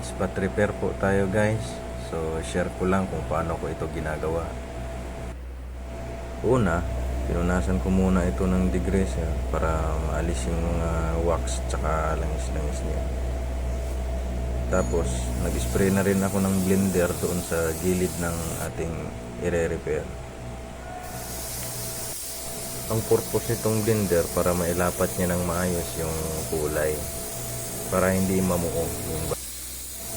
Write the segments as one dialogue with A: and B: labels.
A: spot repair po tayo guys. So share ko lang kung paano ko ito ginagawa. Una, pinunasan ko muna ito ng degreaser para maalis yung mga wax tsaka langis-langis niya. Tapos nag-spray na rin ako ng blender doon sa gilid ng ating ire-repair. Ang purpose nitong blender para mailapat niya ng maayos yung kulay, para hindi mamuo yung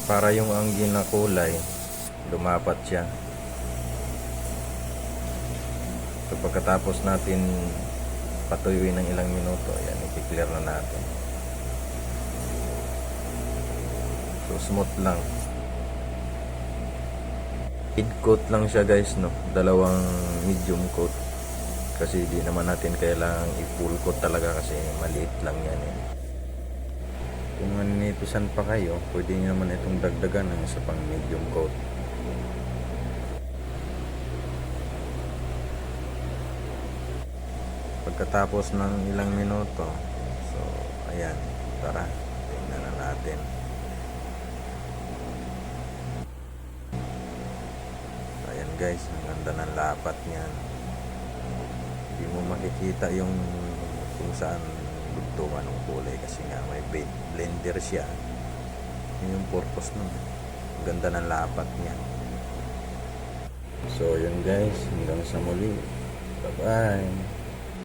A: para yung angin na kulay lumapat siya. So pagkatapos natin patuyuin ng ilang minuto, ayan, i-clear na natin. So smooth lang. Mid coat lang siya guys, no, dalawang medium coat, kasi di naman natin kailangang i-full coat talaga kasi maliit lang yan eh. Kung naninipisan pa kayo, pwede nyo naman itong dagdagan ng isa pang medium coat. Pagkatapos ng ilang minuto, so ayan, tara, tingnan na natin. Ayan guys, ang ganda ng lapat niyan. Hindi mo makikita yung kung saan dugtungan ng kulay kasi nga may blender siya. Yun yung purpose nun. Ang ganda ng lapat niya. So yun guys, hanggang sa muli. Bye bye.